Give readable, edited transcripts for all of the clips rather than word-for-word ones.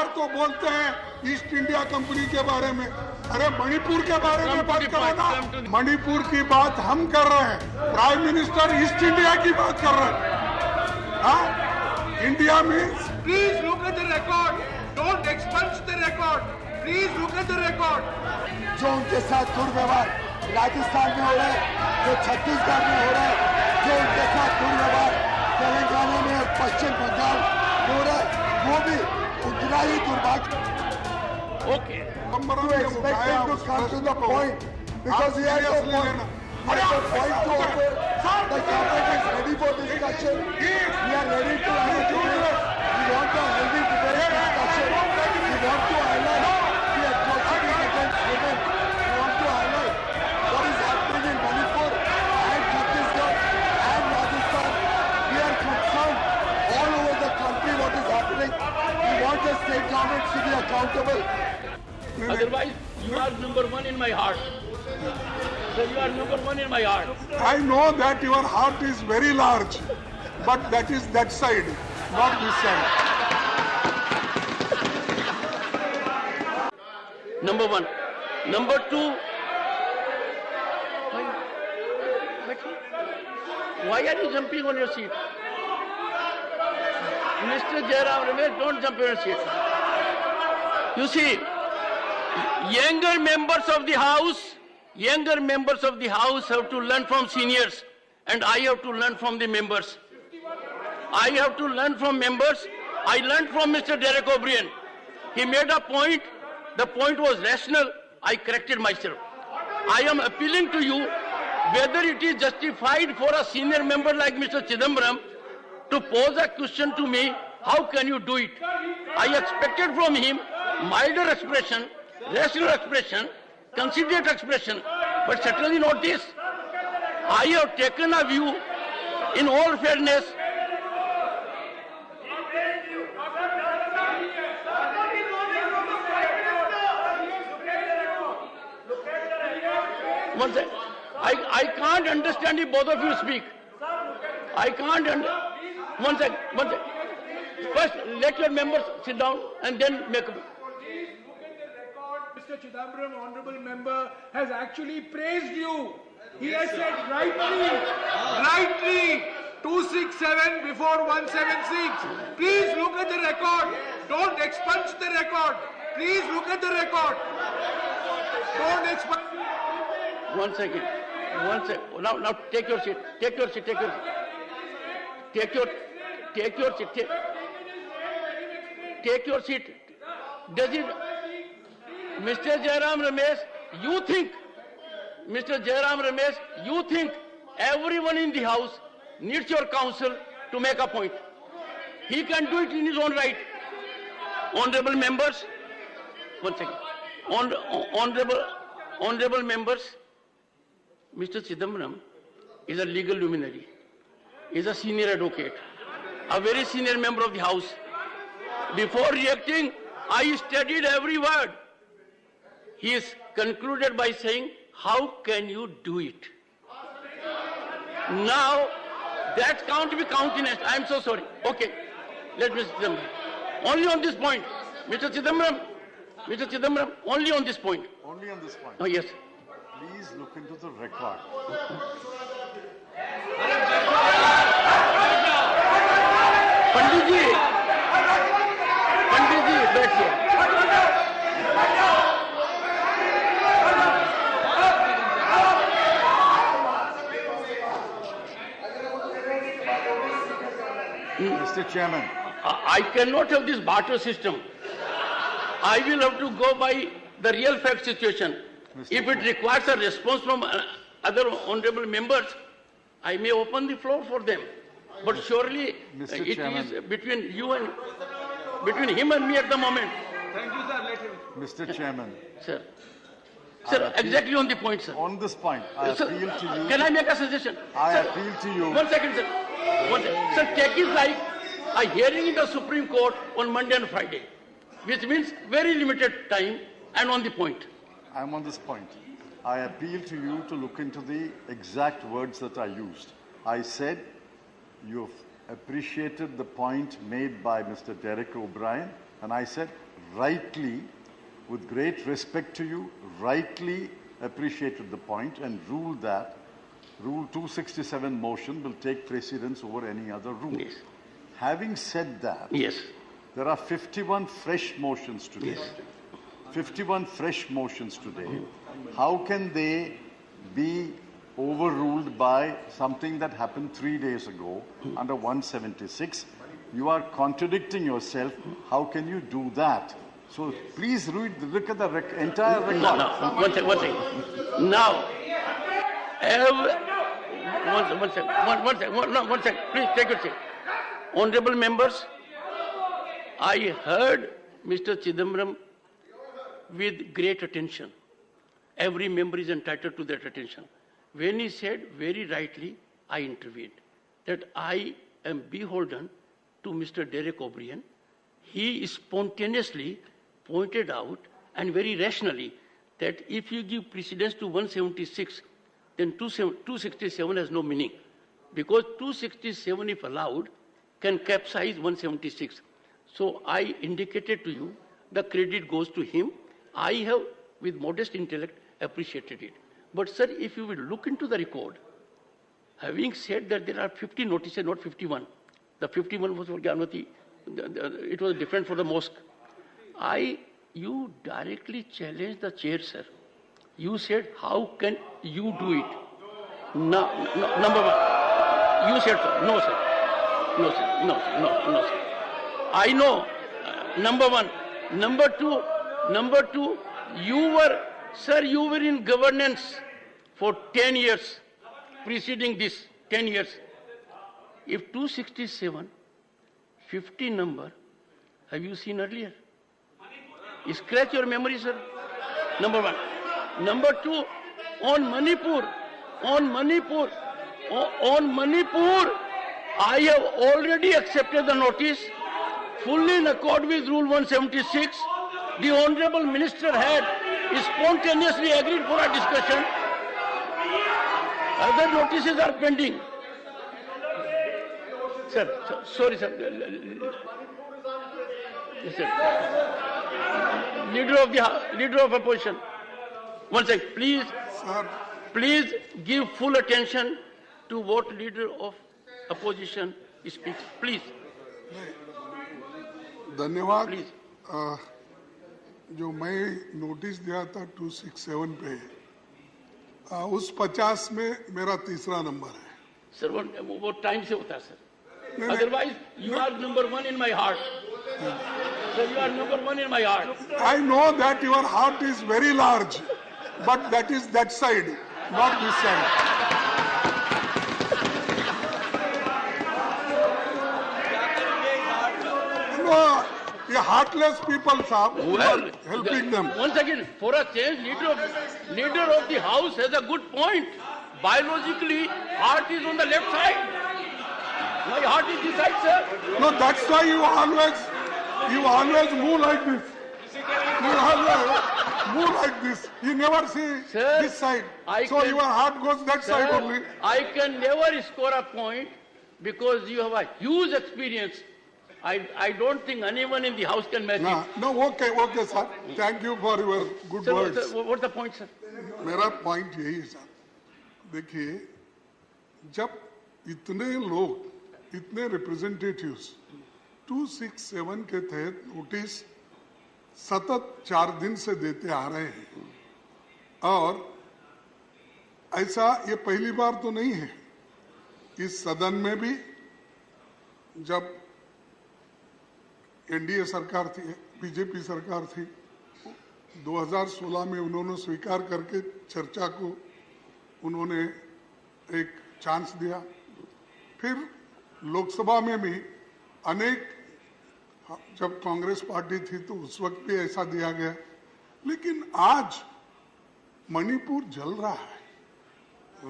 बार तो बोलते हैं ईस्ट इंडिया कंपनी के बारे में, अरे मणिपुर के बारे में बात करो ना। मणिपुर की बात हम कर रहे हैं, प्राइम मिनिस्टर ईस्ट इंडिया की बात कर रहे हैं। हाँ, India means please look at the record, don't expunge the record, please look at the record. जो उनके साथ दुर्व्यवहार राजस्थान में हो रहा है, जो छत्तीसगढ़ में हो रहा है, जो उनके साथ दुर्व्यवहार तेलंगाना में और पश्चिम बंगाल हो रहा है, वो भी उतना ही दुर्भाग्य। Okay, You expect him to come to the point because he has no point. He has a point to offer. The government is ready for discussion. We are ready to have a debate. We want a healthy debate discussion. We want to highlight the atrocities against women. We want to highlight what is happening in Manipur and Chhattisgarh and Rajasthan. We are concerned all over the country what is happening. We want the state governments to be accountable. Otherwise, you are number one in my heart. So you are number one in my heart. I know that your heart is very large, but that is that side, not this side. Number one. Number two, why are you jumping on your seat? Mr. Jairam Ramesh, don't jump on your seat. You see, younger members of the house have to learn from seniors, and I have to learn from the members. I have to learn from members. I learned from Mr. Derek O'Brien. He made a point. The point was rational. I corrected myself. I am appealing to you whether it is justified for a senior member like Mr. Chidambaram to pose a question to me. How can you do it? I expected from him milder expression, rational expression, considerate expression, but certainly not this. I have taken a view in all fairness. One second. I can't understand if both of you speak. I can't One second. First, let your members sit down and then make a... Mr. Chidambaram, honorable member, has actually praised you. He has said rightly, 267 before 176. Please look at the record. Don't expunge the record. Please look at the record. Don't expunge. One second. Now take your seat. Take your seat. Take your seat. Does it... Mr. Jairam Ramesh, you think everyone in the house needs your counsel to make a point. He can do it in his own right. Honorable members, one second. Honorable members, Mr. Chidambaram is a legal luminary. He is a senior advocate, a very senior member of the house. Before reacting, I studied every word. He is concluded by saying, how can you do it? Now, that can't be countenanced. I am so sorry. Okay, let Mr. Chidambaram. Only on this point. Mr. Chidambaram, only on this point. Only on this point? Oh, yes. Please look into the record. Pandit ji, बैठिए. Mr. Chairman. I cannot have this barter system. I will have to go by the real fact situation. If it requires a response from other honorable members, I may open the floor for them. But surely it is between you and between him and me at the moment. Thank you, sir. Let him. Mr. Chairman. Sir. Sir, exactly on the point, sir. On this point, I appeal to you. Can I make a suggestion? I sir, appeal to you. 1 second, sir. 1 second. Sir, take it like a hearing in the Supreme Court on Monday and Friday, which means very limited time and on the point. I'm on this point. I appeal to you to look into the exact words that I used. I said you've appreciated the point made by Mr. Derek O'Brien, and I said rightly, with great respect to you, rightly appreciated the point and ruled that Rule 267 motion will take precedence over any other rule. Yes. Having said that, Yes. there are 51 fresh motions today. Yes. 51 fresh motions today. How can they be overruled by something that happened 3 days ago under 176? You are contradicting yourself. How can you do that? So please look at the entire record. No. One second. Now, one second. Please take a seat. Honorable members, I heard Mr. Chidambaram with great attention. Every member is entitled to that attention. When he said very rightly, I intervened, that I am beholden to Mr. Derek O'Brien. He spontaneously pointed out, and very rationally, that if you give precedence to 176, then 267 has no meaning. Because 267, if allowed, can capsize 176. So I indicated to you, the credit goes to him. I have, with modest intellect, appreciated it. But sir, if you will look into the record, having said that there are 50 notices, not 51. The 51 was for Gyanmati. It was different for the mosque. You directly challenged the chair, sir. You said, how can you do it? No, number one. You said so. No, sir. No, sir. No, sir. I know. Number one. Number two, you were in governance for 10 years, preceding this, 10 years. If 267, 50 number, have you seen earlier? Scratch your memory, sir. Number one. Number two, on Manipur, I have already accepted the notice, fully in accord with Rule 176. The Honorable Minister had spontaneously agreed for a discussion. Other notices are pending. Sir, sorry, sir. Yes, sir. Leader of opposition. One second, please. Sir, Please give full attention to what Leader of Opposition speaks. Please. धन्यवाद। Please. जो मैं notice दिया था 267 पे, उस 50 में मेरा तीसरा नंबर है। Sir, वो टाइम से होता है सर। नहीं, Otherwise, you are number one in my heart. Sir, you are number one in my heart. I know that your heart is very large, but that is that side, not this side. No, the heartless people, sir, Well, helping them. Once again, for a change, leader of the house has a good point. Biologically, heart is on the left side. My heart is this side, sir. No, that's why you always move like this. You always move like this. You never see Sir, this side. I So can- your heart goes that side Sir, only. I can never score a point because you have a huge experience. I don't think anyone in the house can match it. No, okay, sir. Thank you for your good Sir, words. what's the point, sir? मेरा point यही है sir, देखिए जब इतने लोग, इतने representatives 267 के तहत नोटिस सतत 4 दिन से देते आ रहे हैं, और ऐसा ये पहली बार तो नहीं है। इस सदन में भी जब एनडीए सरकार थी, बीजेपी सरकार थी, 2016 में उन्होंने स्वीकार करके चर्चा को उन्होंने एक चांस दिया। फिर लोकसभा में भी अनेक, जब कांग्रेस पार्टी थी तो उस वक्त भी ऐसा दिया गया। लेकिन आज मणिपुर जल रहा है,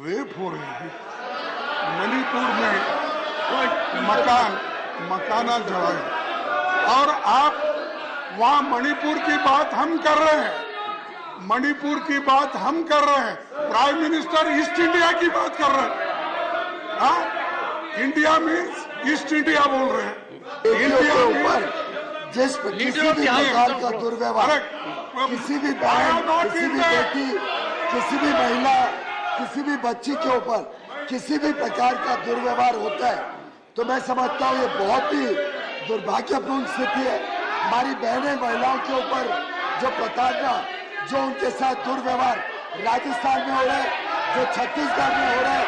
रेप हो रहे हैं, मणिपुर में मकाना जलाए, और आप वहां मणिपुर की बात हम कर रहे हैं, मणिपुर की बात हम कर रहे हैं, प्राइम मिनिस्टर ईस्ट इंडिया की बात कर रहे हैं। हाँ, इंडिया मीन्स ईस्ट इंडिया बोल रहे हैं। इंडिया मीन्स जिस किसी Leader of भी the House प्रकार comes का from- दुर्व्यवहार, किसी भी बहन, किसी भी बेटी, किसी भी महिला, किसी भी बच्ची के ऊपर किसी भी प्रकार का दुर्व्यवहार होता है तो मैं समझता हूँ ये बहुत ही दुर्भाग्यपूर्ण स्थिति है। हमारी बहनें महिलाओं के ऊपर जो प्रताड़ना, जो उनके साथ दुर्व्यवहार राजस्थान में हो रहा है, जो छत्तीसगढ़ में हो रहा है,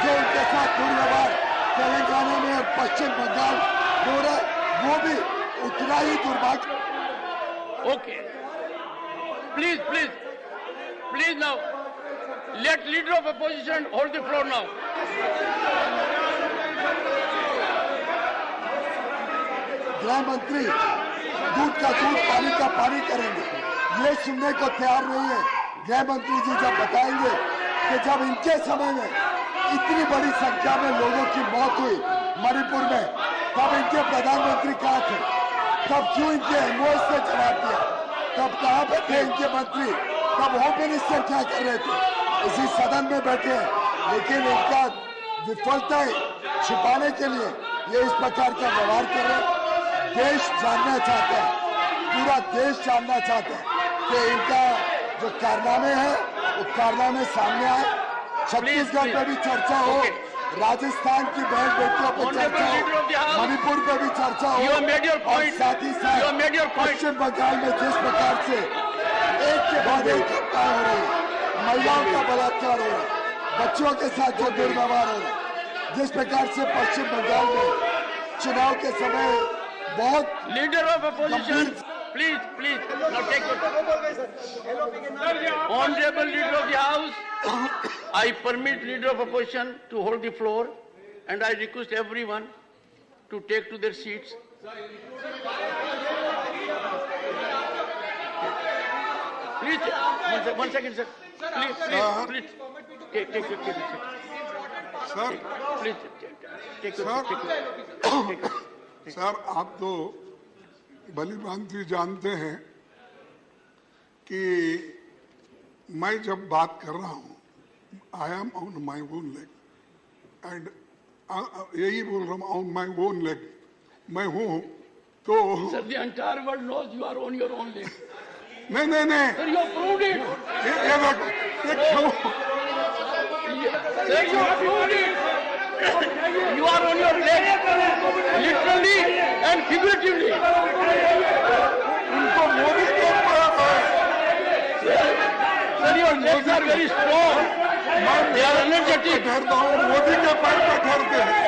जो उनके साथ दुर्व्यवहार तेलंगाना में और पश्चिम बंगाल में हो रहा है, वो भी उतना ही दुर्भाग्य। Okay. Please now. Let leader of opposition hold the floor now. गृह मंत्री दूध का दूध पानी का पानी करेंगे, ये सुनने को तैयार नहीं है। गृह मंत्री जी जब बताएंगे कि जब इनके समय में इतनी बड़ी संख्या में लोगों की मौत हुई मणिपुर में, तब इनके प्रधानमंत्री कहाँ थे? तब क्यों इनके एमओएस से जवाब दिया? तब कहाँ पे थे इनके मंत्री? तब होम मिनिस्टर क्या कर रहे थे? इसी सदन में बैठे हैं, लेकिन इनका विफलता छिपाने के लिए ये इस प्रकार का व्यवहार कर रहे हैं। देश जानना चाहता है, पूरा देश जानना चाहता है कि इनका जो कारनामे हैं वो कारनामे सामने आए, छत्तीसगढ़ पे भी चर्चा हो, राजस्थान की बहन बेटियों पर चर्चा हो, मणिपुर पे भी चर्चा हो, और साथ ही साथ पश्चिम बंगाल में जिस प्रकार से एक के बाद एक घटना हो रही है, महिलाओं का बलात्कार हो रहा है, बच्चों के साथ जो दुर्व्यवहार हो रहा है, जिस प्रकार से पश्चिम बंगाल में चुनाव के समय बहुत Leader of opposition, please, now take your Honorable Leader of the House, I permit Leader of opposition to hold the floor and I request everyone to take to their seats. Please, one second, sir. Please, take your seat. Sir Please, take your seat. Sir आप तो भली भांति जानते हैं कि मैं जब बात कर रहा हूँ I am on my own leg and यही बोल रहा हूँ ऑन माई ओन लेग मैं हूँ तो Sir, the entire world knows you are on your own leg. नहीं Sir, you have proved it. ये देखो ये क्यों Sir, you have proved it. You are on your leg, literally and figuratively. उनको मोदी के ऊपर Sir, your legs are very strong. They are energetic. ठहरता हूँ मोदी के पैर पे ठहरते हैं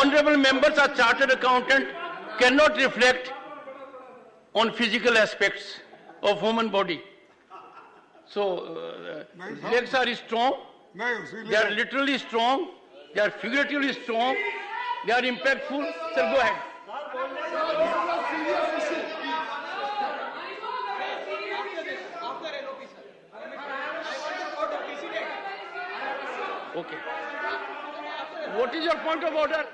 Honorable members, a chartered accountant cannot reflect on physical aspects of human body. So, legs are strong, नहीं they are इसीलिए literally strong, they are figuratively strong, they are impactful. Sir, go ahead. Okay. What is your point of order?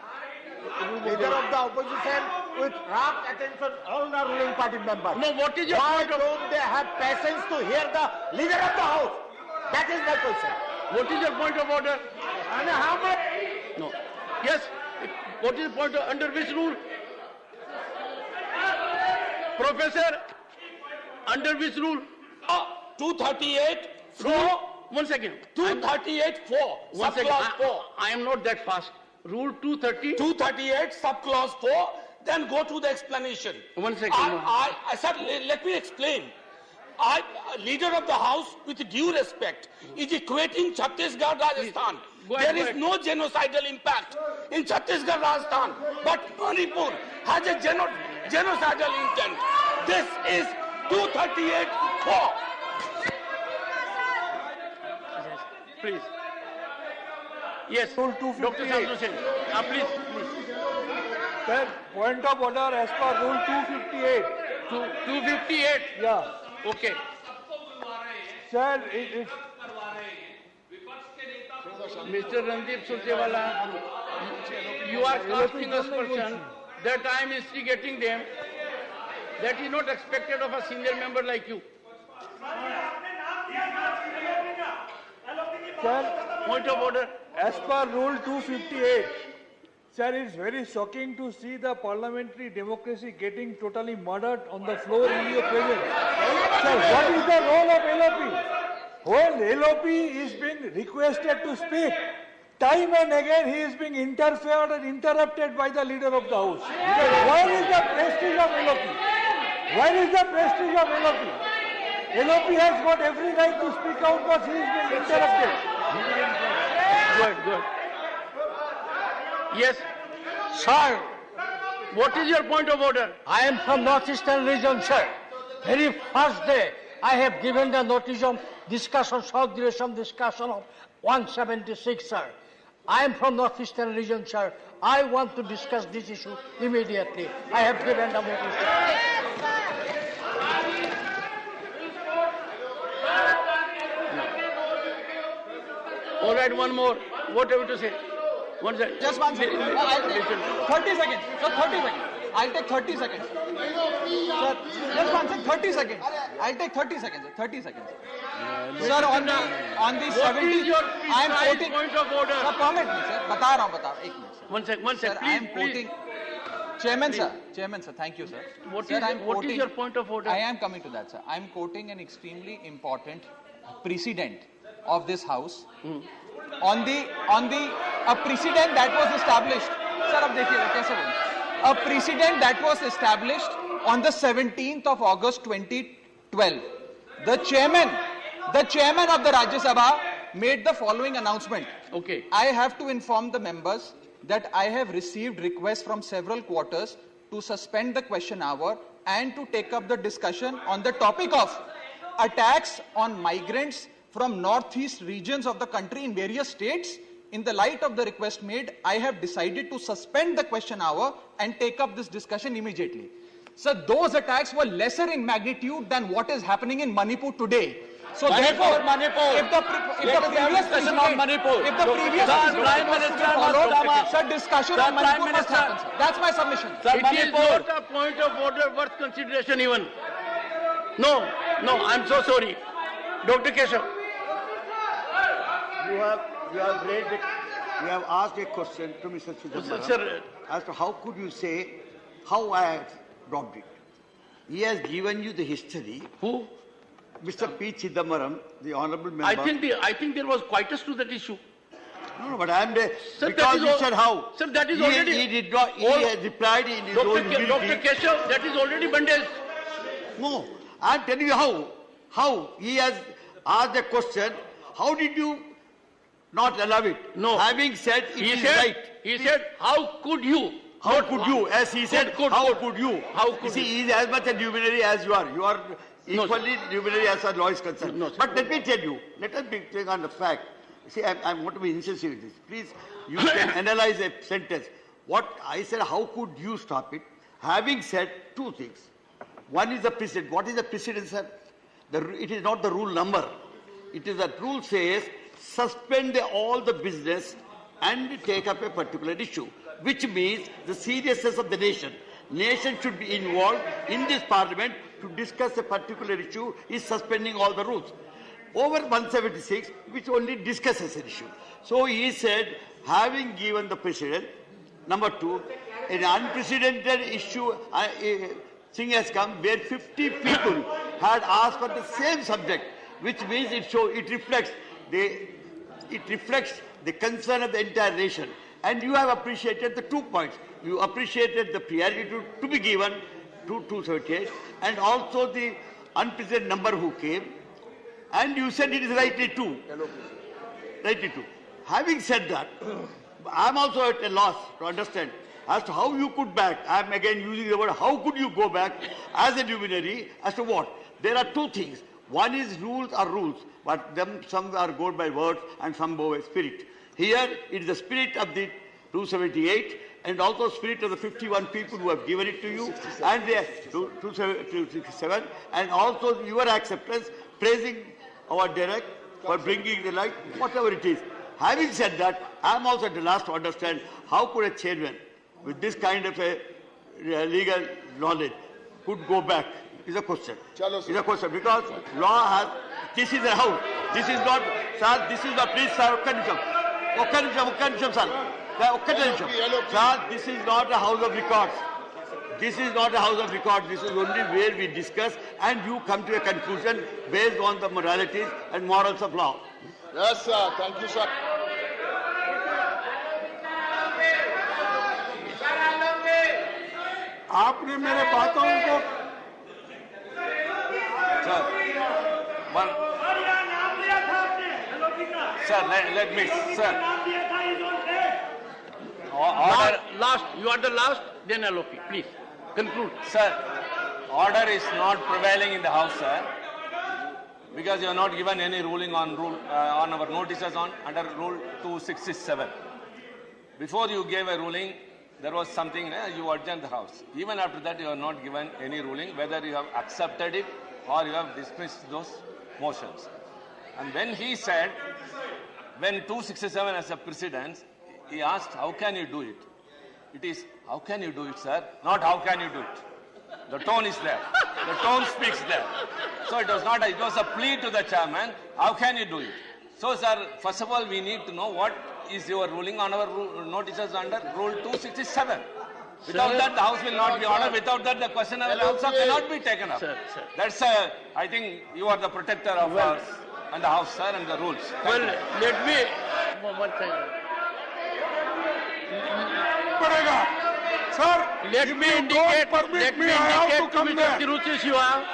Leader of the opposition with rapt attention all the ruling party members. No, what is your Why point of don't they have patience to hear the leader of the house? That is my question. What is your point of order? And how much? No. Yes. What is the point of, under which rule? Professor, under which rule? 238 Rule? 4. One second. 238 4. One second. Subclause 4. I am not that fast. Rule 230. 238 subclause 4. Then go to the explanation. One second. I said, let me explain. Leader of the House, with due respect, is equating Chhattisgarh, Rajasthan. Go ahead, There go is no genocidal impact in Chhattisgarh, Rajasthan. But Manipur has a genocidal intent. This is 238 4. Please. Yes. Dr. Sadhu Sen. Please. Sir, point of order as per rule 258. 258. Yeah. Okay. Sir, it's Mr. Randeep Surjewala, you are casting aspersion that I am instigating them. That is not expected of a senior member like you. Sir, Point of order. as per Rule 258, sir, it's very shocking to see the parliamentary democracy getting totally murdered on the floor in your presence. Sir, what is the role of LOP? When LOP is being requested to speak, time and again he is being interfered and interrupted by the leader of the house. Where is the prestige of LOP? Where is the prestige of LOP? LOP has got every right to speak out, but he is being interrupted. Good. Yes. Sir, What is your point of order? I am from Northeastern region, sir. Very first day, I have given the notice of discussion, short duration discussion of 176, sir. I am from Northeastern region, sir. I want to discuss this issue immediately. I have given the notice. All right, one more. What have you to say? One second. Just one second. I'll take Listen. 30 seconds. Sir, 30 seconds. I'll take 30 seconds. Sir, just one second. 30 seconds. I'll take 30 seconds. 30 seconds. Sir, on the What 70, is your I am precise quoting. point of order? Sir, permit me, sir. बता रहा हूँ. एक minute, sir. One Sir, sec. I am Please. quoting. Chairman, sir. Thank you, sir. What Sir, is- what is your point of order? I am coming to that, sir. I am quoting an extremely important precedent of this House on a precedent that was established. Sir, अब देखिए कैसे बोलूं? A precedent that was established on the 17th of August 2012. The chairman of the Rajya Sabha made the following announcement. Okay. I have to inform the members that I have received requests from several quarters to suspend the question hour and to take up the discussion on the topic of attacks on migrants from northeast regions of the country in various states. In the light of the request made, I have decided to suspend the question hour and take up this discussion immediately. So those attacks were lesser in magnitude than what is happening in Manipur today. So therefore, if the previous discussion on Manipur. if the previous Sir, Prime Minister must sir, discussion Sir, on Prime Manipur must Minister. happen, sir. That's my submission. It is not a point of order worth consideration even. No, I'm so sorry. Dr. Keshav. You have asked a question to Mr. Chidambaram Sir, as to how could you say how I have dropped it. He has given you the history. who? Mr. P. Chidambaram, the honourable member. I think there was quietus to that issue. No, but I am there Sir, that because is you all- said how. Sir, that is he, already- He did not. He all- has replied in his Dr. own humility. Dr. Keshav, that is already bandaged. No, I am telling you how. How he has asked a question. How did you not allow it? No. Having said it He is said, right. he said, how could you? How could you? As he said, how could you? How could See, you? he is as much a luminary as you are. You are equally luminary as far as law is concerned. No, sir. But let me tell you, let us be taking on the fact. See, I want to be incisive with this. Please, you can analyze a sentence. What I said, how could you stop it? Having said two things. One is the precedent. What is the precedent, sir? It is not the rule number. It is that rule says suspend all the business and take up a particular issue, which means the seriousness of the nation. Nation should be involved in this parliament to discuss a particular issue, is suspending all the rules. Over 176, which only discusses an issue. So he said, having given the precedent, number two, an unprecedented issue thing has come where 50 people had asked for the same subject, which means it reflects the concern of the entire nation. And you have appreciated the 2 points. You appreciated the priority to be given to 238 and also the unprecedented number who came. And you said it is rightly too. Rightly too. Having said that, I am also at a loss to understand as to how you could back. I am again using the word, how could you go back as a luminary as to what? There are two things. One is rules are rules, but some are going by words and some go by spirit. Here it is the spirit of the 278 and also spirit of the 51 people who have given it to you 67. And the 267 and also your acceptance, praising our Derek for bringing the light, whatever it is. Having said that, I am also at the last to understand how could a chairman with this kind of a legal knowledge could go back is a question. Chalo, sir. Is a question because law has. This is a house. This is not, sir. This is not. Please, sir. Sir. Sir, this is not a house of records. This is not a house of records. This is only where we discuss and you come to a conclusion based on the moralities and morals of law. Yes, sir. Thank you, sir. आपने मेरे बातों को Sir, let me, sir. Last, you are the last, then LOP. Please, conclude. Sir, order is not prevailing in the House, sir, because you have not given any ruling on on our notices under Rule 267. Before you gave a ruling, there was something, you adjourned the House. Even after that, you have not given any ruling, whether you have accepted it or you have dismissed those motions. And when he said, when 267 as a precedence, he asked, how can you do it? It is, how can you do it, sir? Not how can you do it. The tone is there. The tone speaks there. So it was not, it was a plea to the chairman, how can you do it? So, sir, first of all, we need to know what is your ruling on our notices under Rule 267. Without that, the House will not be ordered. Without that, the question also cannot be taken up. Sir. That's, I think you are the protector of us and the House, sir, and the rules. Well, let me, one thing. Sir, Let me indicate to Mr. Tiruchi Shiva,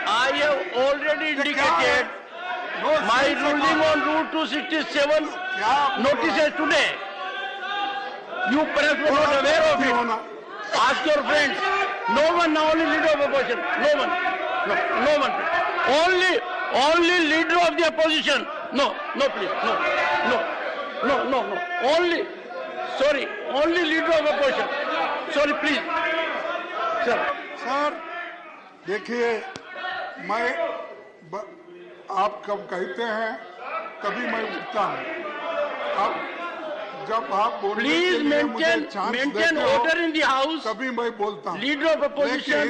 I have already indicated my ruling on Rule 267 notices today. You perhaps were not aware of it. Ask your friends. No one, only leader of opposition. No one. No one. Only leader of the opposition. No, please. No. Only leader of opposition. Sorry, please. Sir देखिए आप कब कहते हैं कभी मैं उठता हूँ अब जब आप बोलने के Please लिए मुझे चांस maintain देते हो order in the house. कभी मैं बोलता हूँ Leader of opposition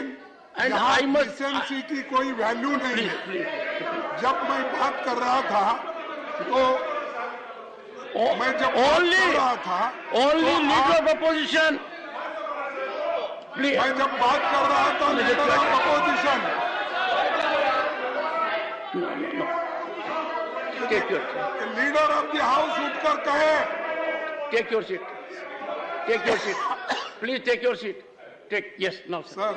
and I must. Decency की कोई वैल्यू नहीं है Please. जब मैं बात कर रहा था तो मैं जब बात Only कर रहा था leader of opposition. Please. मैं जब बात कर रहा था leader of opposition No. Take your seat. Leader of the house उठकर कहे Take your seat. Please take your seat. Yes, now, sir. Sir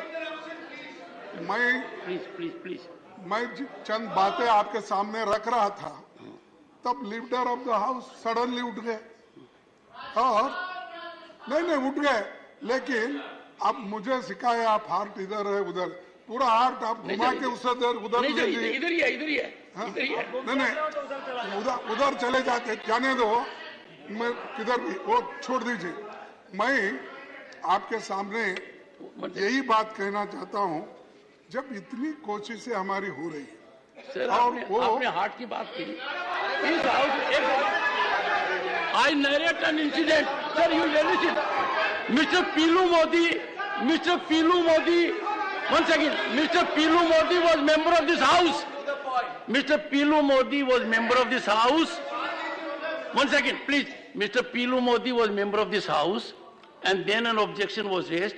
मैं Please. मैं चंद बातें आपके सामने रख रहा था तब leader of the house suddenly उठ गए और नहीं उठ गए लेकिन अब मुझे सिखाया आप हार्ट इधर है उधर पूरा हार्ट आप घुमा के उधर इधर ही है. नहीं उधर चले जाने दो मैं किधर भी वो छोड़ दीजिए मैं आपके सामने यही बात कहना चाहता हूं जब इतनी कोशिशें हमारी हो रही है सर आपने हार्ट की बात की I narrate an incident. Sir, you listen. Mr. Pilu Modi, once again, Mr. Pilu Modi was member of this house. Mr. Pilu Modi was member of this house. Once again, please. Mr. Pilu Modi was member of this house and then an objection was raised.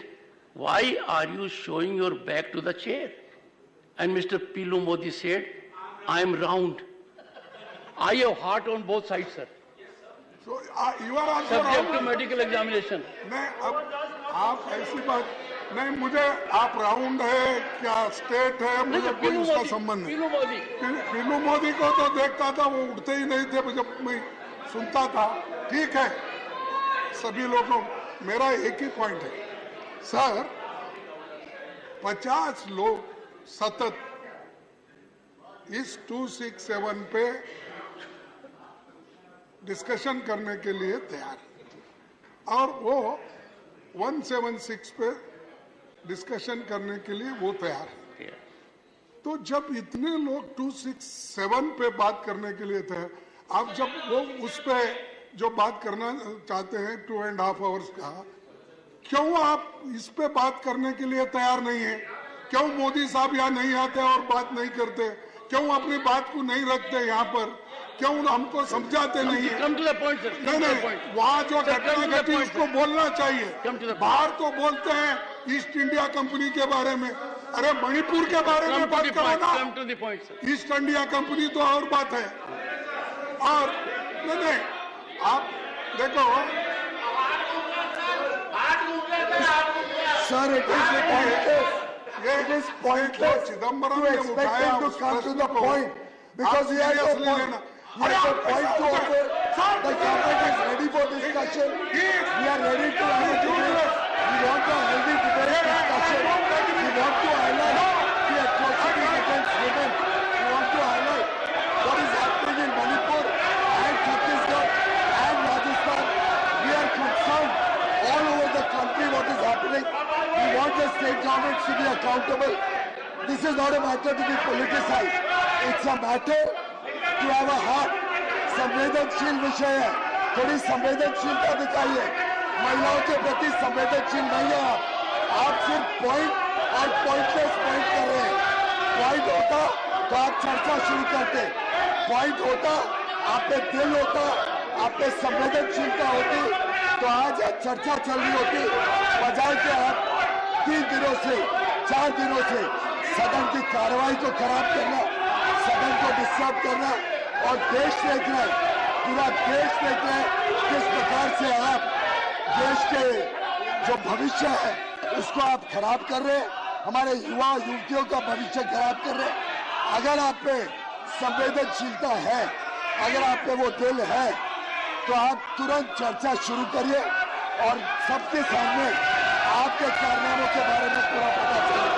Why are you showing your back to the chair? And Mr. Pilu Modi said, I am round. I have heart on both sides, sir. So you are also Subject to round. medical examination. नहीं अब आप ऐसी बात नहीं मुझे आप round है क्या स्टेट है मुझे कोई उसका संबंध नहीं पिलू मोदी को तो देखता था वो उठते ही नहीं थे जब मैं सुनता था ठीक है सभी लोगों मेरा एक ही पॉइंट है सर 50 लोग सतत इस 267 पे डिस्कशन करने के लिए तैयार है और वो 176 पे डिस्कशन करने के लिए वो तैयार है तो जब इतने लोग 267 पे बात करने के लिए थे आप जब वो उस पे जो बात करना चाहते हैं 2.5 आवर्स का क्यों आप इस पे बात करने के लिए तैयार नहीं है क्यों मोदी साहब यहाँ नहीं आते और बात नहीं करते? क्यों अपनी बात को नहीं रखते यहाँ पर? क्यों हमको समझाते नहीं है? Come to the point, sir. नहीं नहीं, वहाँ जो घटना घटी उसको बोलना चाहिए। बाहर तो बोलते हैं ईस्ट इंडिया कंपनी के बारे में, अरे मणिपुर के बारे में बात करो ना। Come to the point, sir. East India company तो और बात है। और नहीं, आप देखो Sir, it is pointless to expect him to come to the point because he has no point. He has a point to offer. The government is ready for discussion. We are ready to have a debate. We want a healthy debate discussion. We want to highlight the atrocities against women. We want to highlight what is happening in Manipur and Chhattisgarh and Rajasthan. We are concerned all over the country what is happening. We want the state governments to be accountable. This is not a matter to be politicized. It's a matter to have a heart. संवेदनशील विषय है, थोड़ी संवेदनशीलता दिखाइए। महिलाओं के प्रति संवेदनशील नहीं है आप सिर्फ पॉइंट और पॉइंटलेस पॉइंट कर रहे हैं। पॉइंट होता तो आप चर्चा शुरू करते, पॉइंट होता आप पे दिल होता, आप पे संवेदनशीलता होती तो आज चर्चा चल रही होती, बजाय के आप 3 दिनों से 4 दिनों से सदन की कार्रवाई को खराब करना, सदन को डिस्टर्ब करना और देश देख रहा है, पूरा देश देख रहा है किस प्रकार से आप देश के जो भविष्य है उसको आप खराब कर रहे हैं, हमारे युवा युवतियों का भविष्य खराब कर रहे हैं। अगर आप पे संवेदनशीलता है, अगर आप पे वो दिल है तो आप तुरंत चर्चा शुरू करिए और सबके सामने आपके कारनामों के बारे में पूरा पता चले।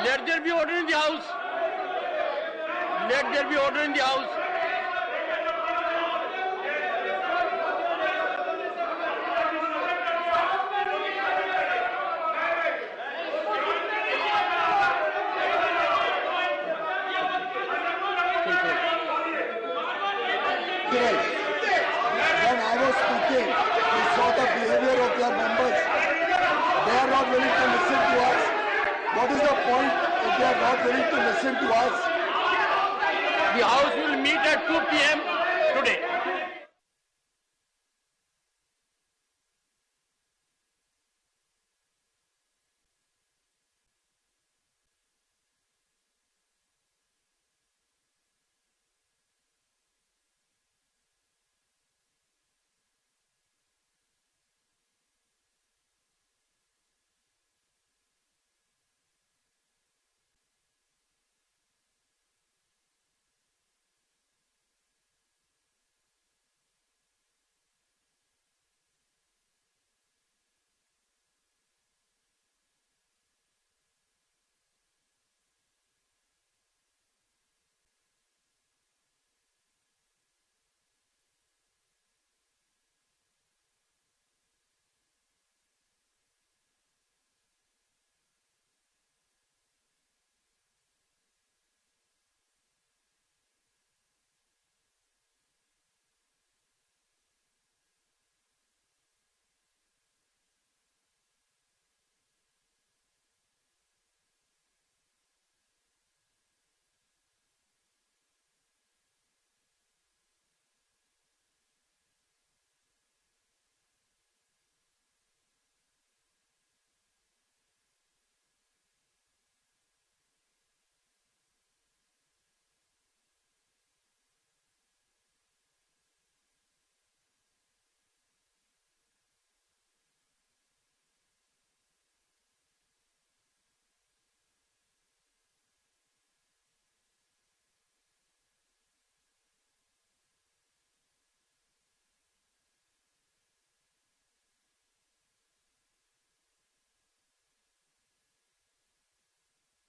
Let there be order in the house. Let there be order in the house. When I was speaking, we saw the behavior of their members. They are not willing to listen to us. What is the point if they are not willing to listen to us? The house will meet at 2 p.m. today.